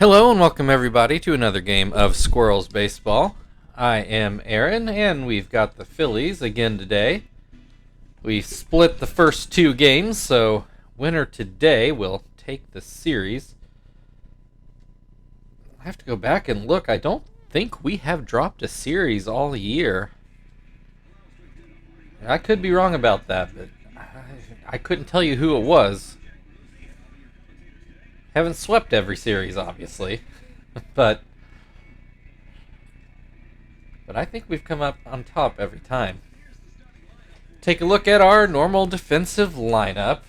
Hello and welcome everybody to another game of Squirrels Baseball. I am Aaron and we've got the Phillies again today. We split the first two games, so winner today will take the series. I have to go back and look. I don't think we have dropped a series all year. I could be wrong about that, but I couldn't tell you who it was. Haven't swept every series, obviously, but I think we've come up on top every time. Take a look at our normal defensive lineup.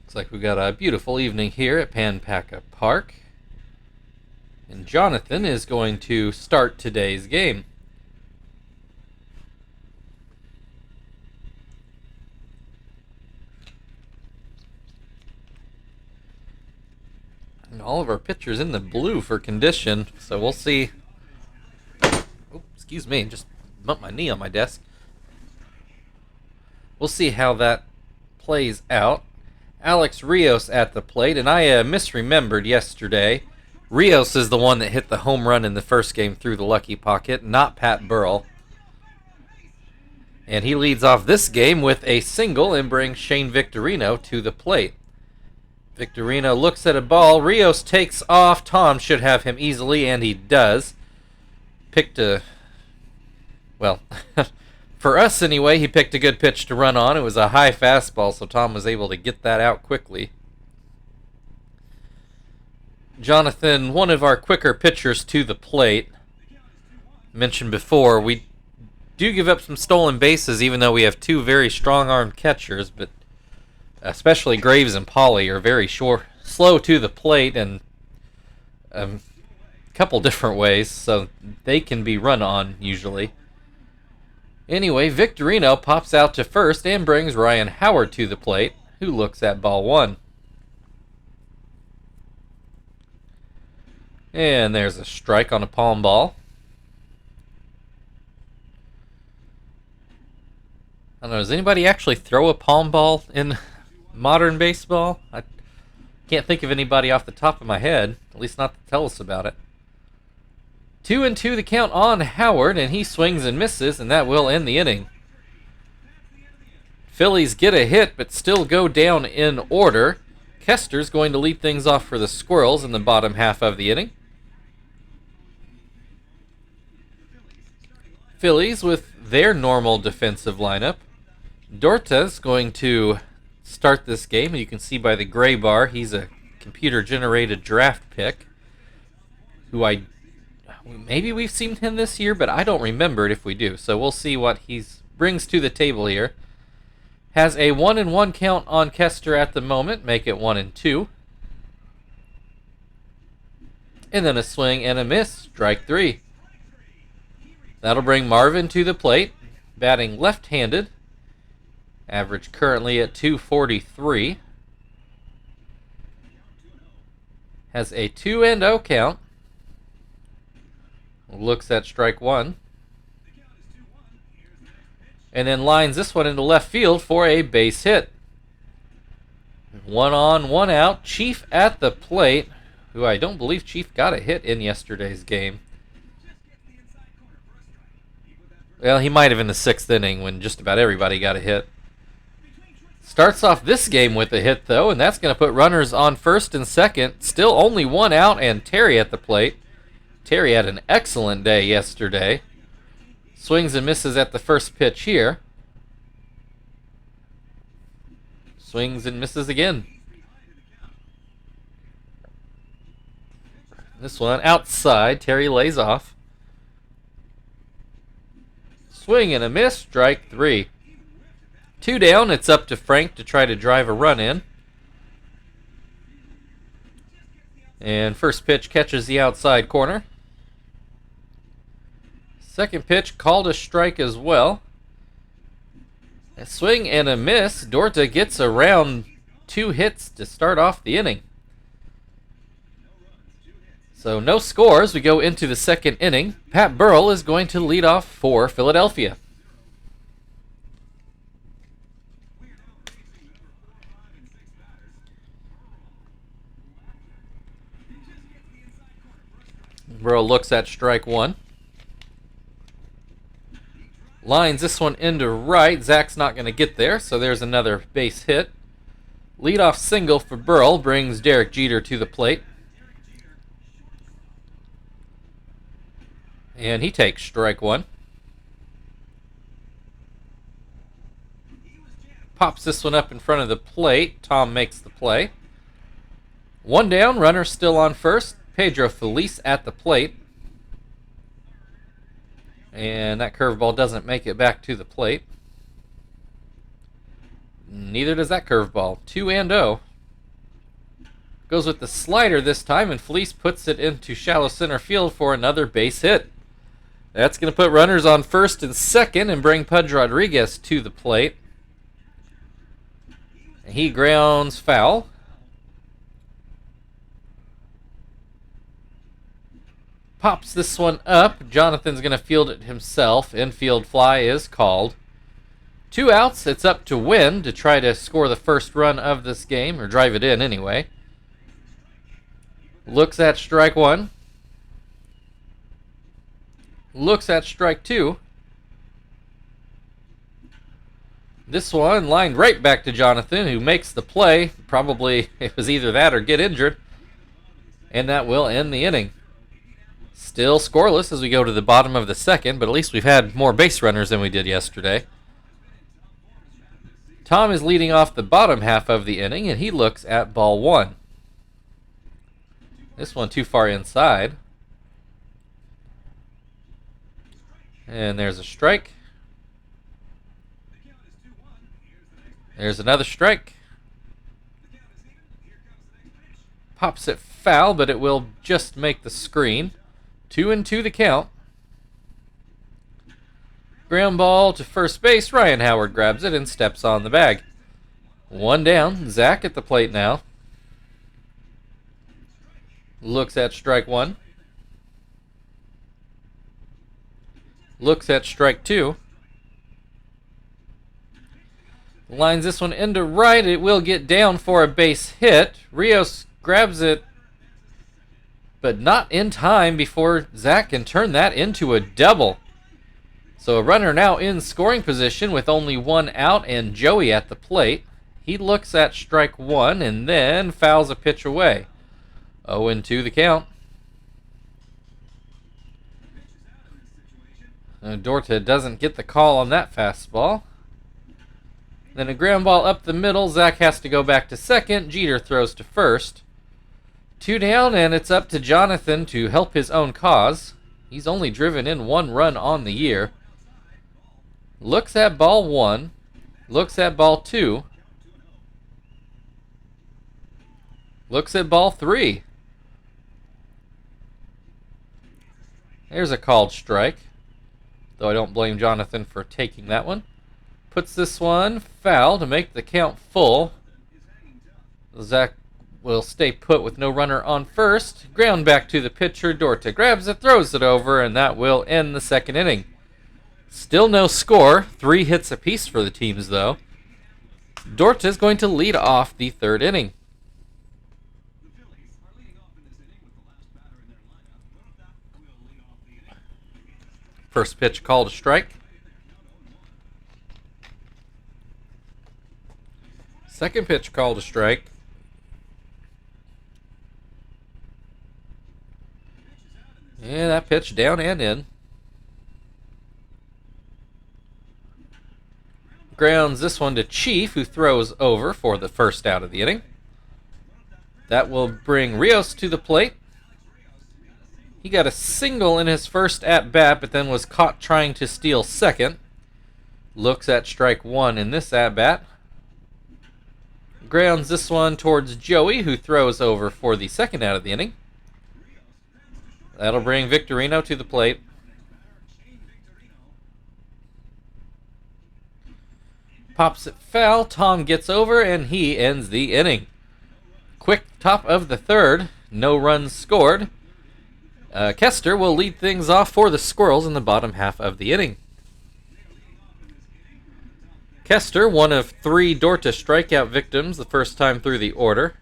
Looks like we've got a beautiful evening here at Panpaca Park. And Jonathan is going to start today's game. And all of our pitchers in the blue for condition, so we'll see. Oh, excuse me, just bumped my knee on my desk. We'll see how that plays out. Alex Rios at the plate, and I misremembered yesterday. Rios is the one that hit the home run in the first game through the lucky pocket, not Pat Burrell. And he leads off this game with a single and brings Shane Victorino to the plate. Victorino looks at a ball. Rios takes off. Tom should have him easily, and he does. Well, for us anyway, he picked a good pitch to run on. It was a high fastball, so Tom was able to get that out quickly. Jonathan, one of our quicker pitchers to the plate. Mentioned before, we do give up some stolen bases even though we have two very strong-armed catchers, but especially Graves and Pauly are very slow to the plate and a couple different ways, so they can be run on usually. Anyway, Victorino pops out to first and brings Ryan Howard to the plate, who looks at ball one. And there's a strike on a palm ball. I don't know, does anybody actually throw a palm ball in modern baseball? I can't think of anybody off the top of my head, at least not to tell us about it. 2-2 the count on Howard, and he swings and misses, and that will end the inning. Phillies get a hit, but still go down in order. Kester's going to lead things off for the Squirrels in the bottom half of the inning. Phillies with their normal defensive lineup. Dorta's going to start this game. You can see by the gray bar, he's a computer-generated draft pick, who maybe we've seen him this year, but I don't remember it if we do. So we'll see what he brings to the table here. Has a 1-1 count on Kester at the moment, make it 1-2. And then a swing and a miss, strike three. That'll bring Marvin to the plate, batting left-handed. Average currently at 243. Has a 2-0 count. Looks at strike one. And then lines this one into left field for a base hit. 1 on, 1 out. Chief at the plate, who I don't believe Chief got a hit in yesterday's game. Well, he might have in the 6th inning when just about everybody got a hit. Starts off this game with a hit, though, and that's going to put runners on first and second. Still only 1 out, and Terry at the plate. Terry had an excellent day yesterday. Swings and misses at the first pitch here. Swings and misses again. This one outside. Terry lays off. Swing and a miss. Strike three. 2 down. It's up to Frank to try to drive a run in. And first pitch catches the outside corner. Second pitch called a strike as well. A swing and a miss. Dorta gets around 2 hits to start off the inning. So no scores. We go into the second inning. Pat Burrell is going to lead off for Philadelphia. Burrell looks at strike one. Lines this one into right. Zach's not going to get there, so there's another base hit. Leadoff single for Burrell brings Derek Jeter to the plate. And he takes strike one. Pops this one up in front of the plate. Tom makes the play. One down, runner still on first. Pedro Feliz at the plate. And that curveball doesn't make it back to the plate. Neither does that curveball. 2-0. Goes with the slider this time, and Feliz puts it into shallow center field for another base hit. That's going to put runners on first and second and bring Pudge Rodriguez to the plate. He grounds foul. Pops this one up. Jonathan's going to field it himself. Infield fly is called. 2 outs. It's up to Wynn to try to score the first run of this game, or drive it in anyway. Looks at strike one. Looks at strike two. This one lined right back to Jonathan, who makes the play. Probably it was either that or get injured. And that will end the inning. Still scoreless as we go to the bottom of the second, but at least we've had more base runners than we did yesterday. Tom is leading off the bottom half of the inning, and he looks at ball one. This one too far inside. And there's a strike. There's another strike. Pops it foul, but it will just make the screen. 2-2 the count. Ground ball to first base. Ryan Howard grabs it and steps on the bag. One down. Zach at the plate now. Looks at strike one. Looks at strike two. Lines this one into right. It will get down for a base hit. Rios grabs it, but not in time before Zach can turn that into a double. So a runner now in scoring position with only 1 out and Joey at the plate. He looks at strike one and then fouls a pitch away. 0-2 the count. Dorta doesn't get the call on that fastball. Then a ground ball up the middle. Zach has to go back to second. Jeter throws to first. 2 down, and it's up to Jonathan to help his own cause. He's only driven in 1 run on the year. Looks at ball one. Looks at ball two. Looks at ball three. There's a called strike. Though I don't blame Jonathan for taking that one. Puts this one foul to make the count full. Zach will stay put with no runner on first. Ground back to the pitcher. Dorta grabs it, throws it over, and that will end the second inning. Still no score. 3 hits apiece for the teams, though. Dorta is going to lead off the third inning. First pitch called a strike. Second pitch called a strike. Yeah, that pitch down and in. Grounds this one to Chief, who throws over for the first out of the inning. That will bring Rios to the plate. He got a single in his first at-bat, but then was caught trying to steal second. Looks at strike one in this at-bat. Grounds this one towards Joey, who throws over for the second out of the inning. That'll bring Victorino to the plate. Pops it foul. Tom gets over, and he ends the inning. Quick top of the third. No runs scored. Kester will lead things off for the Squirrels in the bottom half of the inning. Kester, one of 3 Dorta strikeout victims the first time through the order.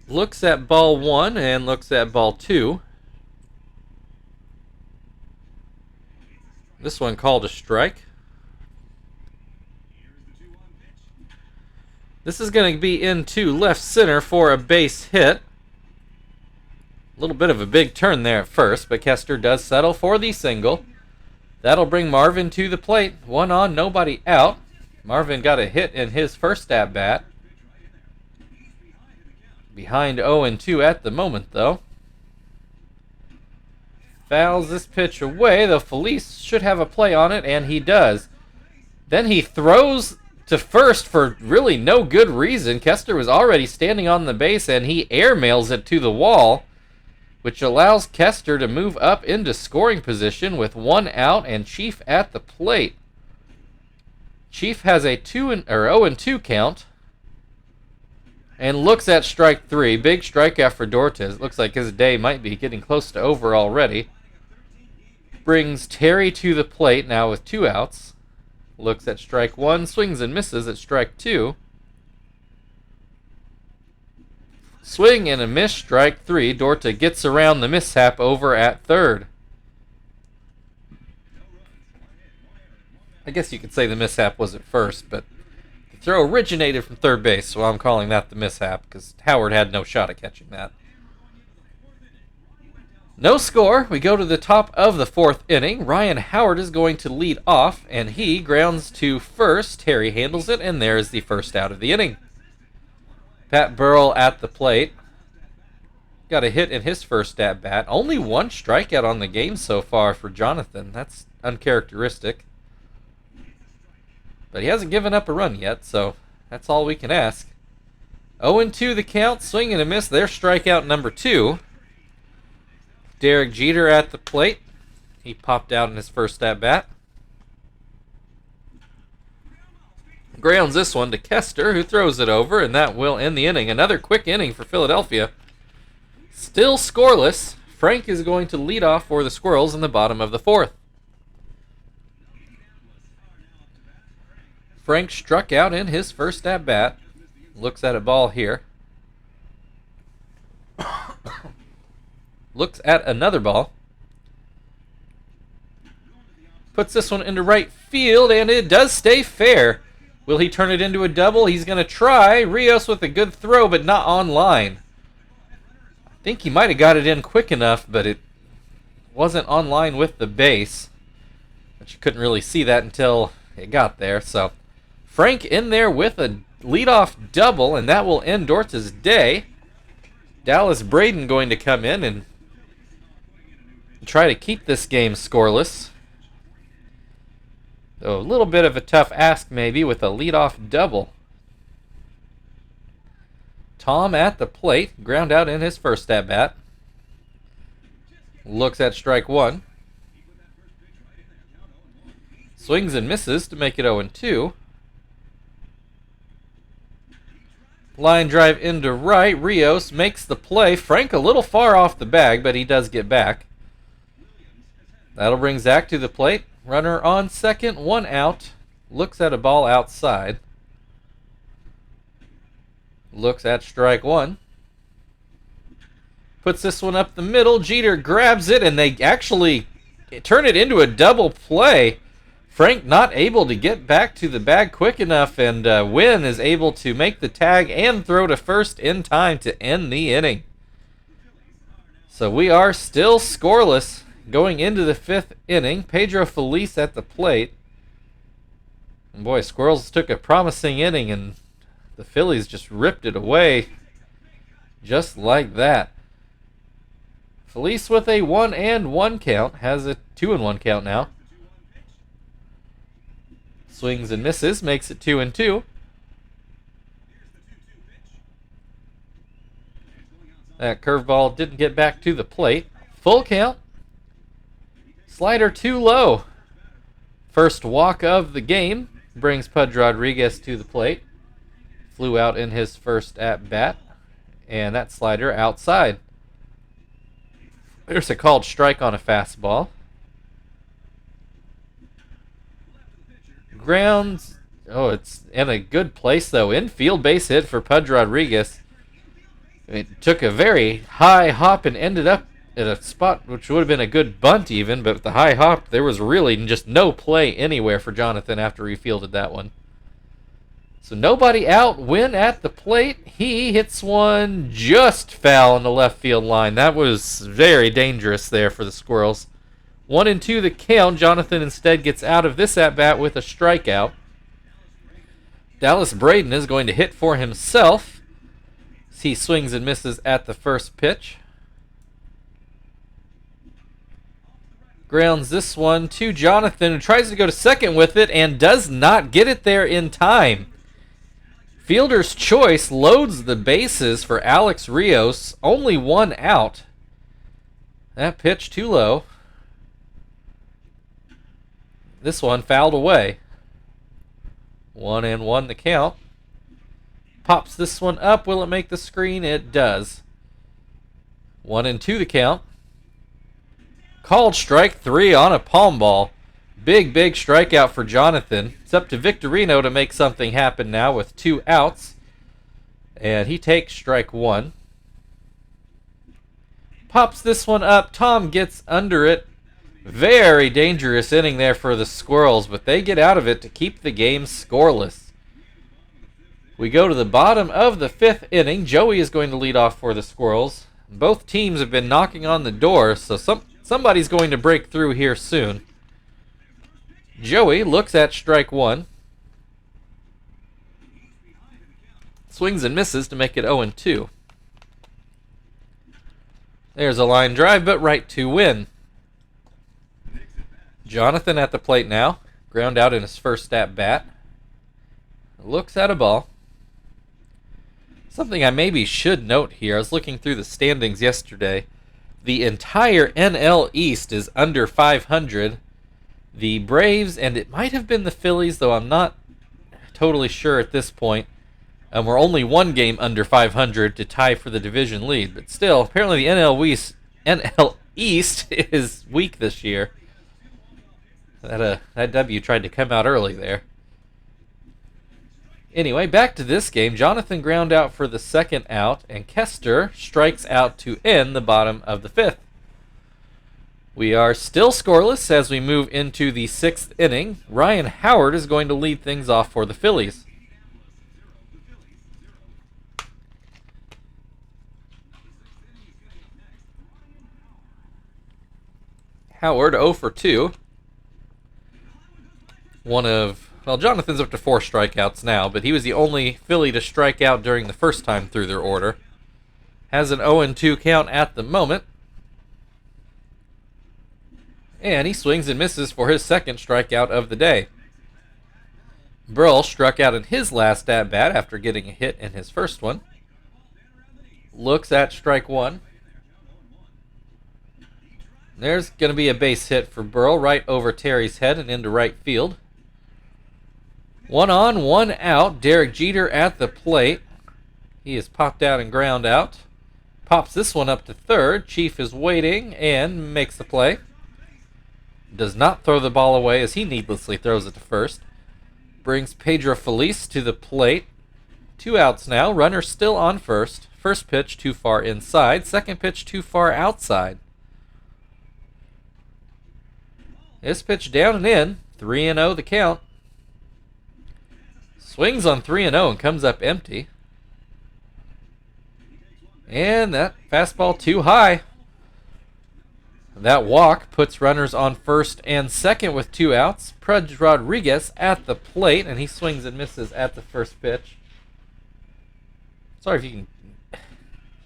Looks at ball 1 and looks at ball 2. This one called a strike. This is going to be into left center for a base hit. A little bit of a big turn there at first, but Kester does settle for the single. That'll bring Marvin to the plate. 1 on, nobody out. Marvin got a hit in his first at-bat. Behind 0-2 at the moment, though. Fouls this pitch away, though Felice should have a play on it, and he does. Then he throws to first for really no good reason. Kester was already standing on the base, and he airmails it to the wall, which allows Kester to move up into scoring position with 1 out and Chief at the plate. Chief has a 0-2 count and looks at strike 3. Big strikeout for Dortes. Looks like his day might be getting close to over already. Brings Terry to the plate now with 2 outs. Looks at strike 1, swings and misses at strike 2. Swing and a miss, strike 3. Dorta gets around the mishap over at third. I guess you could say the mishap was at first, but the throw originated from third base, so I'm calling that the mishap because Howard had no shot at catching that. No score. We go to the top of the 4th inning. Ryan Howard is going to lead off, and he grounds to first. Terry handles it, and there's the first out of the inning. Pat Burrell at the plate. Got a hit in his first at-bat. Only 1 strikeout on the game so far for Jonathan. That's uncharacteristic. But he hasn't given up a run yet, so that's all we can ask. 0-2 the count. Swing and a miss. There's strikeout number 2. Derek Jeter at the plate. He popped out in his first at-bat. Grounds this one to Kester, who throws it over, and that will end the inning. Another quick inning for Philadelphia. Still scoreless. Frank is going to lead off for the Squirrels in the bottom of the 4th. Frank struck out in his first at-bat. Looks at a ball here. Looks at another ball. Puts this one into right field, and it does stay fair. Will he turn it into a double? He's going to try. Rios with a good throw, but not on line. I think he might have got it in quick enough, but it wasn't on line with the base. But you couldn't really see that until it got there. So Frank in there with a leadoff double, and that will end Dort's day. Dallas Braden going to come in and try to keep this game scoreless. So a little bit of a tough ask maybe with a leadoff double. Tom at the plate, ground out in his first at-bat. Looks at strike 1. Swings and misses to make it 0-2. Line drive into right. Rios makes the play. Frank a little far off the bag, but he does get back. That'll bring Zach to the plate. Runner on second, 1 out. Looks at a ball outside. Looks at strike 1. Puts this one up the middle. Jeter grabs it, and they actually turn it into a double play. Frank not able to get back to the bag quick enough, and Wynn is able to make the tag and throw to first in time to end the inning. So we are still scoreless going into the 5th inning. Pedro Felice at the plate. And boy, Squirrels took a promising inning, and the Phillies just ripped it away just like that. Felice with a 1-1 count. Has a 2-1 count now. Swings and misses. Makes it 2-2. That curveball didn't get back to the plate. Full count. Slider too low. First walk of the game brings Pudge Rodriguez to the plate. Flew out in his first at-bat. And that slider outside. There's a called strike on a fastball. Grounds. Oh, it's in a good place, though. Infield base hit for Pudge Rodriguez. It took a very high hop and ended up at a spot which would have been a good bunt even, but with the high hop, there was really just no play anywhere for Jonathan after he fielded that one. So nobody out, Win at the plate. He hits one just foul on the left field line. That was very dangerous there for the Squirrels. 1-2 the count. Jonathan instead gets out of this at-bat with a strikeout. Dallas Braden is going to hit for himself. He swings and misses at the first pitch. Grounds this one to Jonathan, who tries to go to second with it and does not get it there in time. Fielder's choice loads the bases for Alex Rios. Only one out. That pitch too low. This one fouled away. 1-1 the count. Pops this one up. Will it make the screen? It does. 1-2 the count. Called strike 3 on a palm ball. Big strikeout for Jonathan. It's up to Victorino to make something happen now with 2 outs. And he takes strike 1. Pops this one up. Tom gets under it. Very dangerous inning there for the Squirrels, but they get out of it to keep the game scoreless. We go to the bottom of the 5th inning. Joey is going to lead off for the Squirrels. Both teams have been knocking on the door, so somebody's going to break through here soon. Joey looks at strike 1. Swings and misses to make it 0-2. There's a line drive, but right to Win. Jonathan at the plate now. Ground out in his first at-bat. Looks at a ball. Something I maybe should note here. I was looking through the standings yesterday. The entire NL East is under 500. The Braves, and it might have been the Phillies, though I'm not totally sure at this point, we're only one game under 500 to tie for the division lead. But still, apparently the NL East is weak this year. That W tried to come out early there. Anyway, back to this game. Jonathan ground out for the second out, and Kester strikes out to end the bottom of the 5th. We are still scoreless as we move into the 6th inning. Ryan Howard is going to lead things off for the Phillies. Howard 0 for 2. Jonathan's up to 4 strikeouts now, but he was the only Philly to strike out during the first time through their order. Has an 0-2 count at the moment. And he swings and misses for his second strikeout of the day. Burl struck out in his last at-bat after getting a hit in his first one. Looks at strike 1. There's going to be a base hit for Burl right over Terry's head and into right field. 1 on, 1 out. Derek Jeter at the plate. He is popped out and ground out. Pops this one up to third. Chief is waiting and makes the play. Does not throw the ball away as he needlessly throws it to first. Brings Pedro Feliz to the plate. 2 outs now. Runner still on first. First pitch too far inside. Second pitch too far outside. This pitch down and in. 3-0 the count. Swings on 3-0 and comes up empty. And that fastball too high. That walk puts runners on first and second with 2 outs. Pudge Rodriguez at the plate, and he swings and misses at the first pitch. Sorry if you can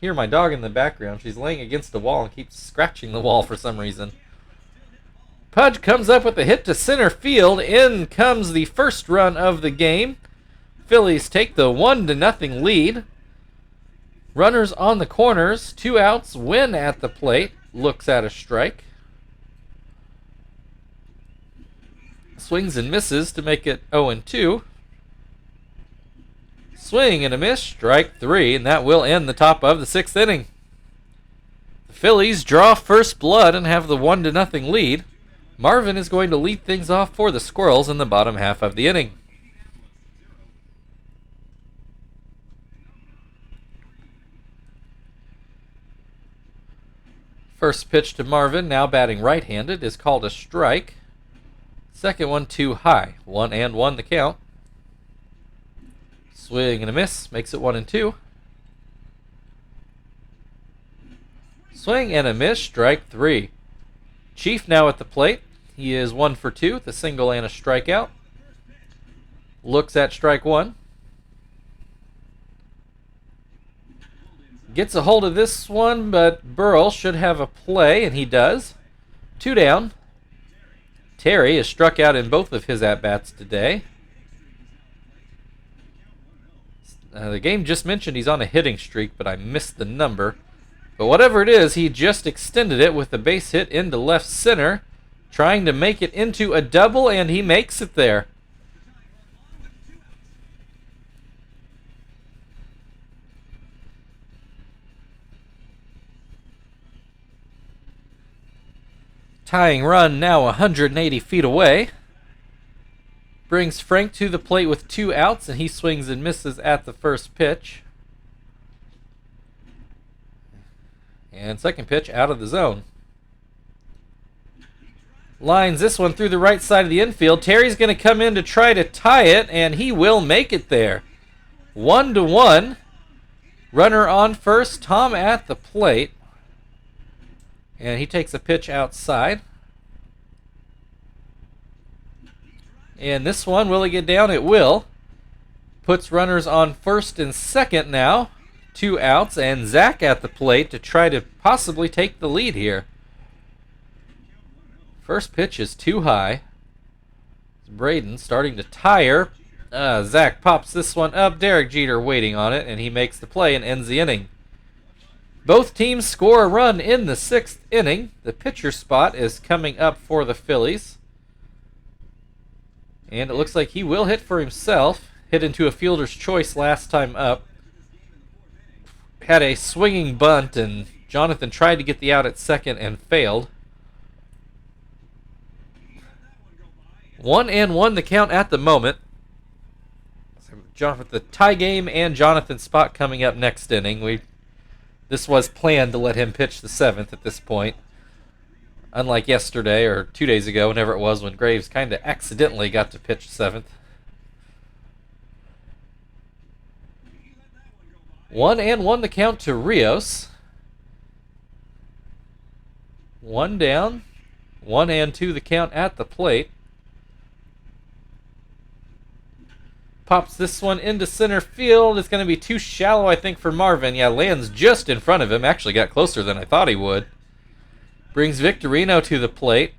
hear my dog in the background. She's laying against the wall and keeps scratching the wall for some reason. Pudge comes up with a hit to center field. In comes the first run of the game. Phillies take the 1-0 lead. Runners on the corners. 2 outs. Win at the plate. Looks at a strike. Swings and misses to make it 0-2. Swing and a miss. Strike 3. And that will end the top of the 6th inning. The Phillies draw first blood and have the 1-0 lead. Marvin is going to lead things off for the Squirrels in the bottom half of the inning. First pitch to Marvin, now batting right-handed, is called a strike. Second one too high. 1-1 the count. Swing and a miss, makes it 1-2. Swing and a miss, strike 3. Chief now at the plate. He is 1 for 2 with a single and a strikeout. Looks at strike 1. Gets a hold of this one, but Burrell should have a play, and he does. 2 down. Terry is struck out in both of his at-bats today. The game just mentioned he's on a hitting streak, but I missed the number. But whatever it is, he just extended it with a base hit into left center, trying to make it into a double, and he makes it there. Tying run now 180 feet away. Brings Frank to the plate with 2 outs, and he swings and misses at the first pitch. And second pitch out of the zone. Lines this one through the right side of the infield. Terry's going to come in to try to tie it, and he will make it there. 1-1. Runner on first. Tom at the plate. And he takes a pitch outside. And this one, will it get down? It will. Puts runners on first and second now. 2 outs, and Zach at the plate to try to possibly take the lead here. First pitch is too high. Braden starting to tire. Zach pops this one up. Derek Jeter waiting on it, and he makes the play and ends the inning. Both teams score a run in the 6th inning. The pitcher spot is coming up for the Phillies. And it looks like he will hit for himself. Hit into a fielder's choice last time up. Had a swinging bunt, and Jonathan tried to get the out at second and failed. 1-1 the count at the moment. With the tie game and Jonathan's spot coming up next inning. This was planned to let him pitch the 7th at this point. Unlike yesterday or 2 days ago, whenever it was, when Graves kind of accidentally got to pitch 7th. 1-1 the count to Rios. 1 down. 1-2 the count at the plate. Pops this one into center field. It's going to be too shallow, I think, for Marvin. Yeah, lands just in front of him. Actually got closer than I thought he would. Brings Victorino to the plate.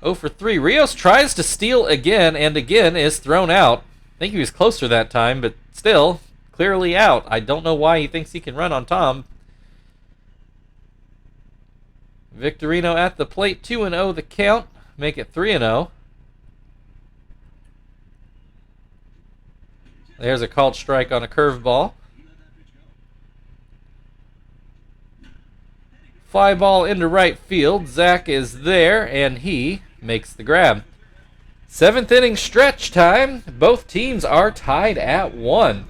0 for 3. Rios tries to steal again, and again is thrown out. I think he was closer that time, but still, clearly out. I don't know why he thinks he can run on Tom. Victorino at the plate. 2-0 the count. Make it 3-0. There's a called strike on a curveball. Fly ball into right field. Zach is there, and he makes the grab. 7th inning stretch time. Both teams are tied at 1.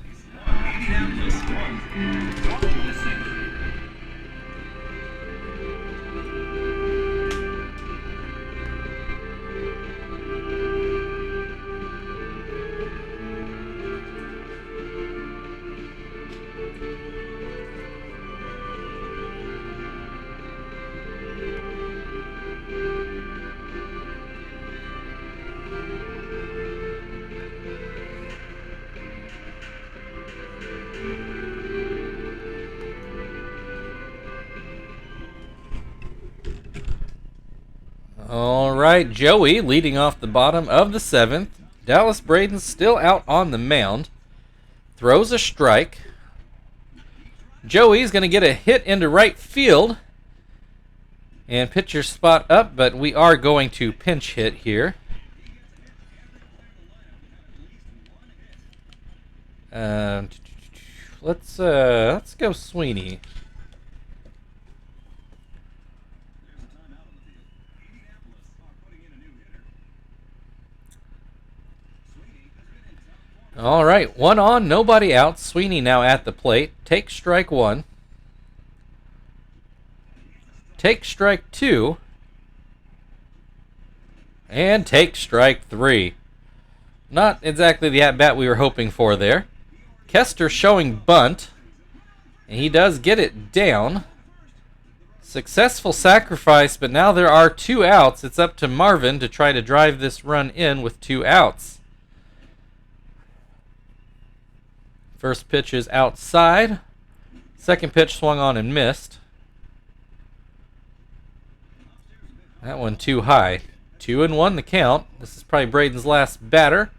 All right, Joey leading off the bottom of the 7th. Dallas Braden still out on the mound. Throws a strike. Joey's going to get a hit into right field. And pitcher spot up, but we are going to pinch hit here. Let's go Sweeney. All right, 1 on, nobody out. Sweeney now at the plate. Take strike 1. Take strike 2. And take strike 3. Not exactly the at-bat we were hoping for there. Kester showing bunt. And he does get it down. Successful sacrifice, but now there are 2 outs. It's up to Marvin to try to drive this run in with 2 outs. First pitch is outside. Second pitch swung on and missed. That one too high. 2-1 the count. This is probably Braden's last batter.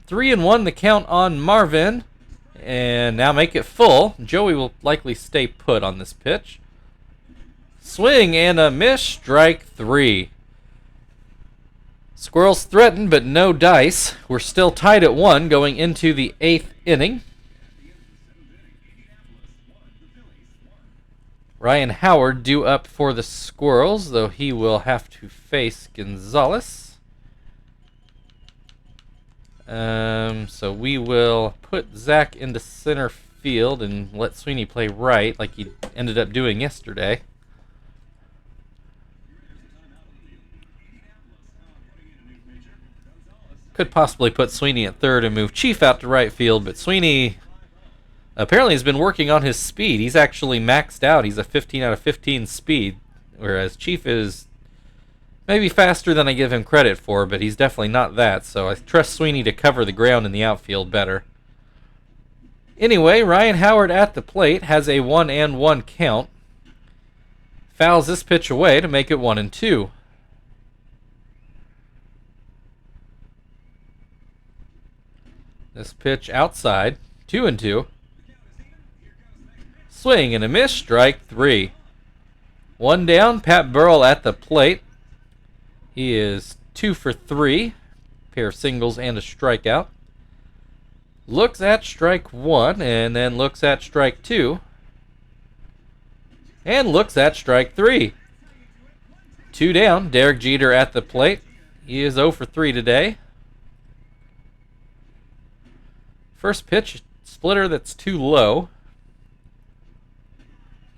3-1 the count on Marvin. And now make it full. Joey will likely stay put on this pitch. Swing and a miss. Strike 3. Squirrels threatened, but no dice. We're still tied at 1 going into the 8th inning. Ryan Howard due up for the Squirrels, though he will have to face Gonzalez. So we will put Zach into center field and let Sweeney play right like he ended up doing yesterday. Could possibly put Sweeney at third and move Chief out to right field, but Sweeney apparently has been working on his speed. He's actually maxed out. He's a 15 out of 15 speed, whereas Chief is maybe faster than I give him credit for, but he's definitely not that, so I trust Sweeney to cover the ground in the outfield better. Anyway, Ryan Howard at the plate has a 1-1 count. Fouls this pitch away to make it 1-2. This pitch outside, 2-2. Swing and a miss, strike 3. 1 down, Pat Burrell at the plate. He is 2 for 3. Pair of singles and a strikeout. Looks at strike 1 and then looks at strike 2. And looks at strike 3. 2 down, Derek Jeter at the plate. He is 0 for 3 today. First pitch, splitter that's too low.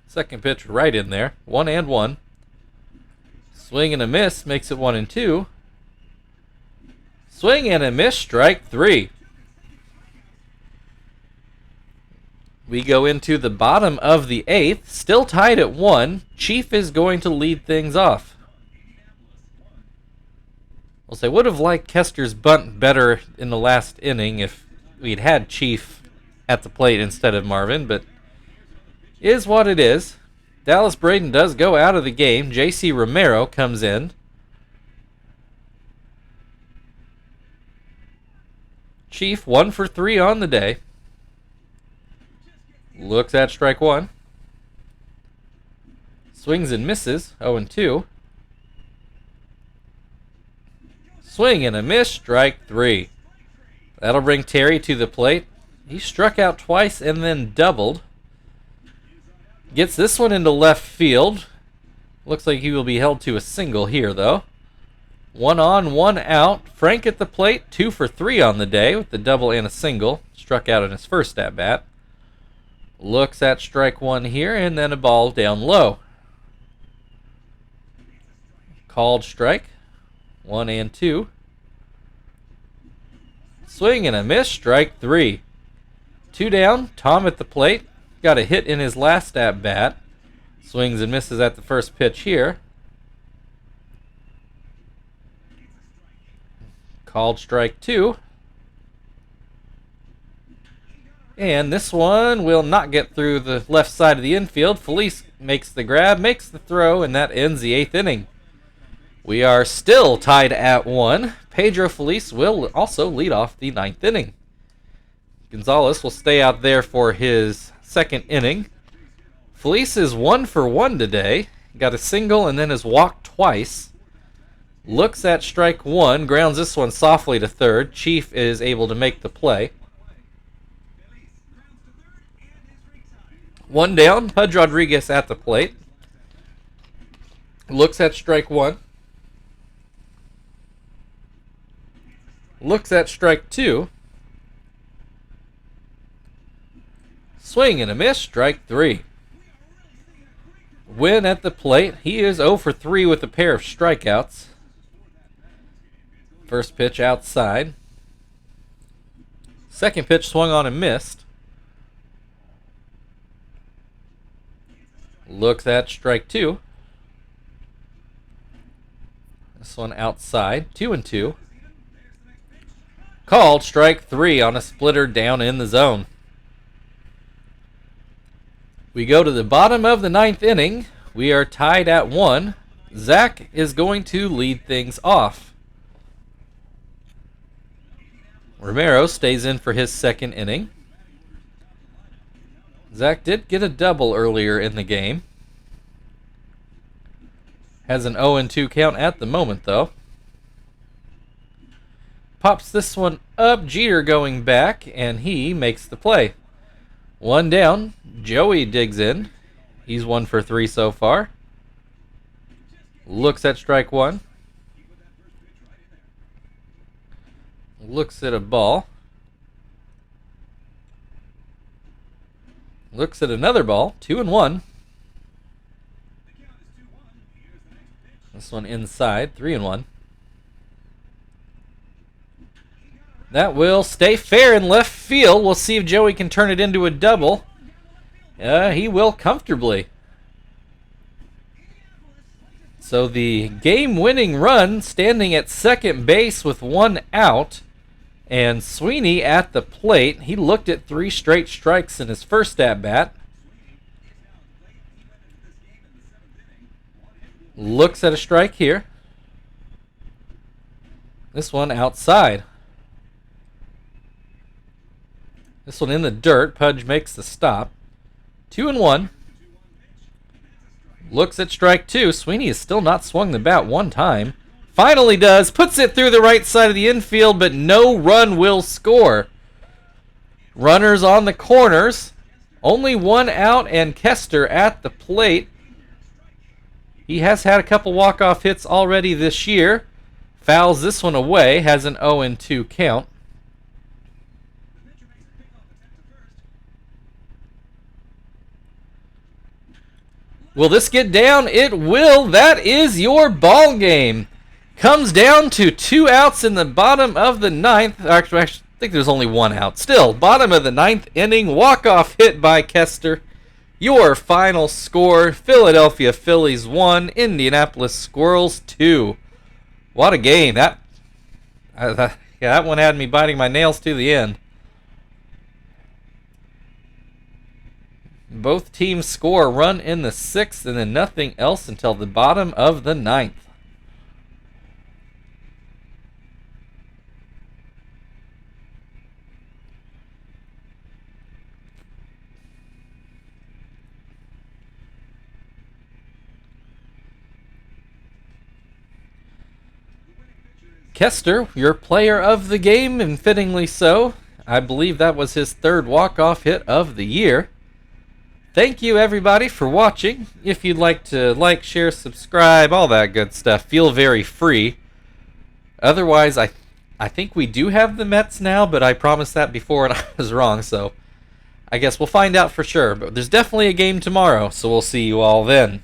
Second pitch right in there. 1-1. Swing and a miss makes it 1-2. Swing and a miss, strike 3. We go into the bottom of the 8th, still tied at 1. Chief is going to lead things off. I'll say, would have liked Kester's bunt better in the last inning if we'd had Chief at the plate instead of Marvin, but is what it is. Dallas Braden does go out of the game. J.C. Romero comes in. Chief 1 for 3 on the day. Looks at strike 1. Swings and misses, 0-2. Swing and a miss, strike 3. That'll bring Terry to the plate. He struck out twice and then doubled. Gets this one into left field. Looks like he will be held to a single here, though. 1 on, 1 out. Frank at the plate, 2 for 3 on the day with the double and a single. Struck out in his first at-bat. Looks at strike 1 here, and then a ball down low. Called strike. 1-2. Swing and a miss, strike 3. 2 down, Tom at the plate. Got a hit in his last at-bat. Swings and misses at the first pitch here. Called strike 2. And this one will not get through the left side of the infield. Felice makes the grab, makes the throw, and that ends the 8th inning. We are still tied at 1. Pedro Felice will also lead off the 9th inning. Gonzalez will stay out there for his 2nd inning. Felice is 1 for 1 today. Got a single and then has walked twice. Looks at strike 1, grounds this one softly to third. Chief is able to make the play. 1 down, Pudge Rodriguez at the plate. Looks at strike 1. Looks at strike 2. Swing and a miss, strike 3. Win at the plate. He is 0 for 3 with a pair of strikeouts. First pitch outside. Second pitch swung on and missed. Looks at strike 2. This one outside, 2-2. Called strike 3 on a splitter down in the zone. We go to the bottom of the 9th inning. We are tied at 1. Zach is going to lead things off. Romero stays in for his second inning. Zach did get a double earlier in the game. Has an 0-2 count at the moment, though. Pops this one up. Jeter going back, and he makes the play. One down. Joey digs in. He's 1 for 3 so far. Looks at strike 1. Looks at a ball. Looks at another ball. 2-1. This one inside. 3-1. That will stay fair in left field. We'll see if Joey can turn it into a double. He will comfortably. So the game-winning run standing at second base with 1 out. And Sweeney at the plate. He looked at 3 straight strikes in his first at-bat. Looks at a strike here. This one outside. This one in the dirt. Pudge makes the stop. 2-1. Looks at strike 2. Sweeney has still not swung the bat one time. Finally does. Puts it through the right side of the infield, but no run will score. Runners on the corners. Only 1 out, and Kester at the plate. He has had a couple walk-off hits already this year. Fouls this one away. Has an 0-2 count. Will this get down? It will. That is your ball game. Comes down to 2 outs in the bottom of the 9th. Actually, I think there's only 1 out. Still, bottom of the 9th inning. Walk-off hit by Kester. Your final score, Philadelphia Phillies 1, Indianapolis Squirrels 2. What a game. That one had me biting my nails to the end. Both teams score a run in the 6th and then nothing else until the bottom of the 9th. Kester, your player of the game, and fittingly so. I believe that was his 3rd walk-off hit of the year. Thank you, everybody, for watching. If you'd like to like, share, subscribe, all that good stuff, feel very free. Otherwise, I think we do have the Mets now, but I promised that before and I was wrong, so I guess we'll find out for sure. But there's definitely a game tomorrow, so we'll see you all then.